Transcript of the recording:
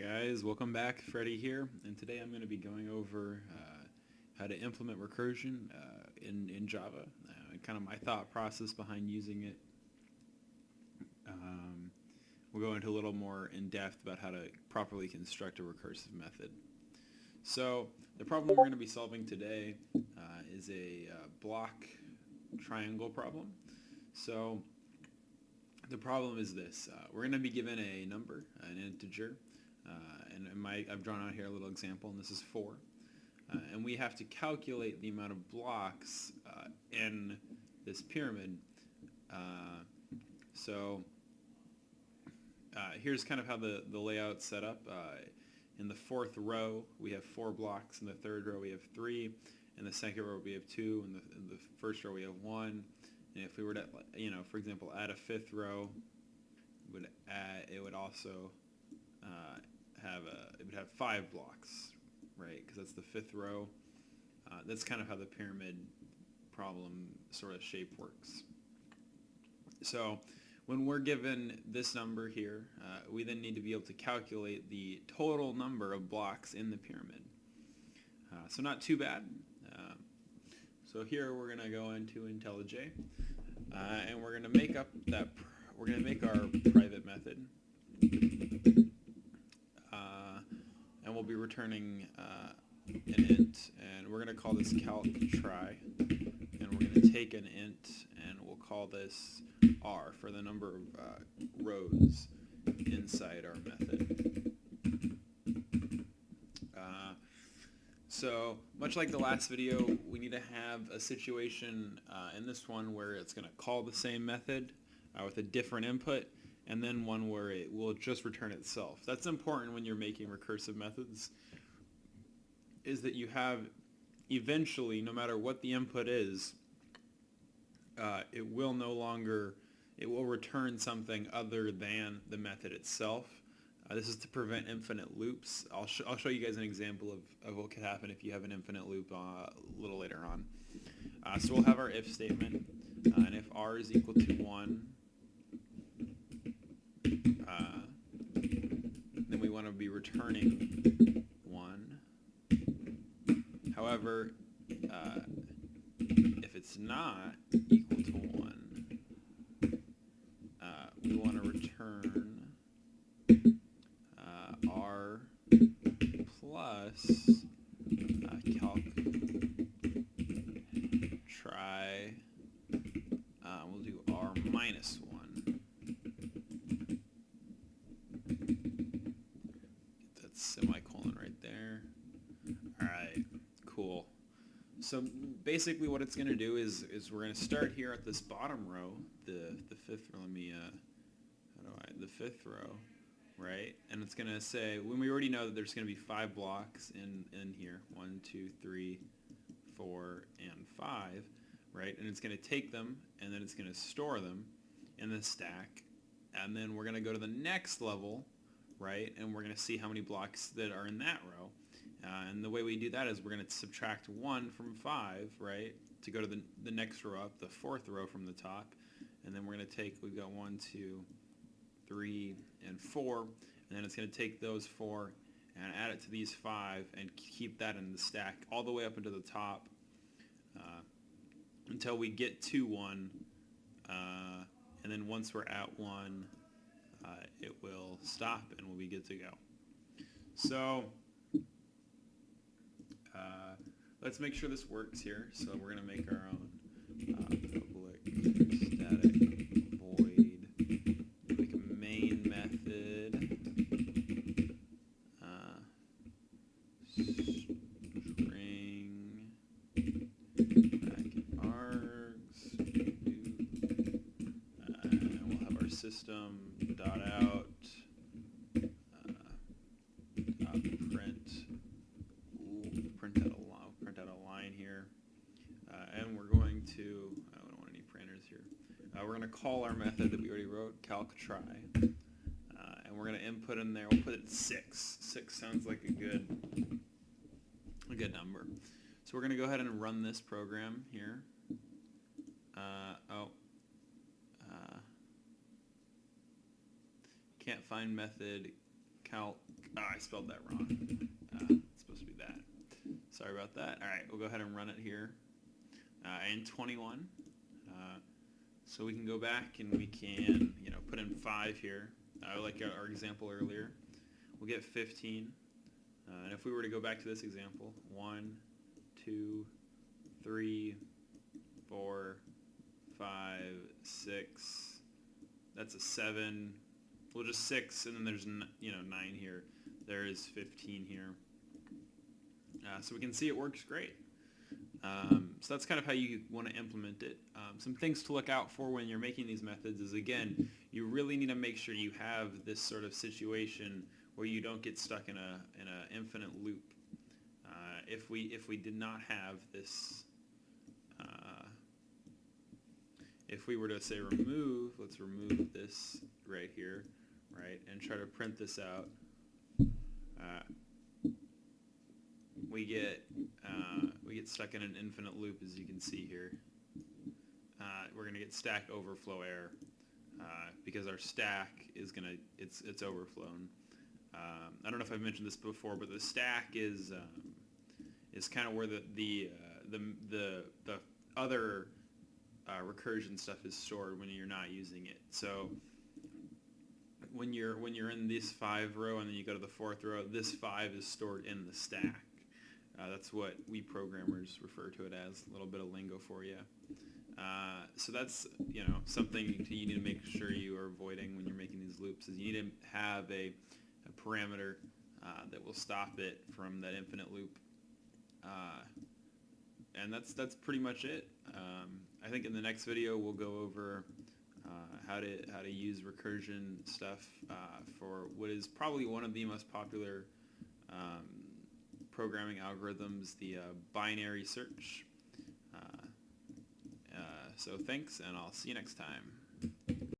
Guys, welcome back. Freddy here, and today I'm going to be going over how to implement recursion in Java, and kind of my thought process behind using it. We'll go into a little more in depth about how to properly construct a recursive method. So the problem we're going to be solving today is a block triangle problem. So the problem is this: we're going to be given a number, an integer. I've drawn out here a little example, and this is 4. And we have to calculate the amount of blocks in this pyramid. Here's kind of how the layout's set up. In the 4th row, we have 4 blocks. In the 3rd row, we have 3. In the 2nd row, we have 2. In the 1st row, we have 1. And if we were to, for example, add a 5th row, it would also have 5 blocks, right? Because that's the 5th row. That's kind of how the pyramid problem sort of shape works. So when we're given this number here, we then need to be able to calculate the total number of blocks in the pyramid. So not too bad. So here we're going to go into IntelliJ, and we're going to make our private method. And we'll be returning an int, and we're going to call this calc_try, and we're going to take an int, and we'll call this r for the number of rows inside our method. So much like the last video, we need to have a situation in this one where it's going to call the same method with a different input, and then one where it will just return itself. That's important when you're making recursive methods, is that you have eventually, no matter what the input is, it will return something other than the method itself. This is to prevent infinite loops. I'll show you guys an example of what could happen if you have an infinite loop a little later on. So we'll have our if statement, and if r is equal to 1, then we want to be returning 1. However, if it's not equal to 1, we want to return r plus calc_try. We'll do r minus 1. Get that semicolon right there. Alright, cool. So basically what it's going to do is we're going to start here at this bottom row, the 5th row. The 5th row, right? And it's going to say, when we already know that there's going to be 5 blocks in here, 1, 2, 3, 4, and 5, right? And it's going to take them, and then it's going to store them in the stack, and then we're going to go to the next level, right? And we're going to see how many blocks that are in that row. And the way we do that is we're going to subtract 1 from 5, right, to go to the next row up, the 4th row from the top. And then we're going to take, we've got 1, 2, 3, and 4, and then it's going to take those 4 and add it to these 5 and keep that in the stack all the way up into the top until we get to 1, and then once we're at 1, it will stop and we'll be good to go. So let's make sure this works here. So we're going to make our own public static void main method string bracket args, and we'll have our system dot out dot print out a line here, and we're going to, I don't want any parameters here. We're going to call our method that we already wrote, calc_try, and we're going to input in there. We'll put it 6. 6 sounds like a good number. So we're going to go ahead and run this program here. Can't find method calc. Oh, I spelled that wrong. It's supposed to be that. Sorry about that. All right, we'll go ahead and run it here. And 21. So we can go back and we can, put in 5 here. Like our example earlier. We'll get 15. And if we were to go back to this example, 1, 2, 3, 4, 5, 6. That's a 7. Well, just 6, and then there's 9 here. There is 15 here. So we can see it works great. So that's kind of how you want to implement it. Some things to look out for when you're making these methods is, again, you really need to make sure you have this sort of situation where you don't get stuck in a infinite loop. If we did not have this, if we were to say remove, let's remove this right here, right, and try to print this out. We get stuck in an infinite loop, as you can see here. We're going to get stack overflow error because our stack is it's overflown. I don't know if I've mentioned this before, but the stack is kind of where the other recursion stuff is stored when you're not using it. So when you're in this 5 row and then you go to the 4th row, this 5 is stored in the stack. That's what we programmers refer to it as. A little bit of lingo for you. So that's something you need to make sure you are avoiding when you're making these loops. Is you need to have a parameter that will stop it from that infinite loop. And that's pretty much it. I think in the next video we'll go over how to use recursion stuff for what is probably one of the most popular programming algorithms, the binary search. So thanks, and I'll see you next time.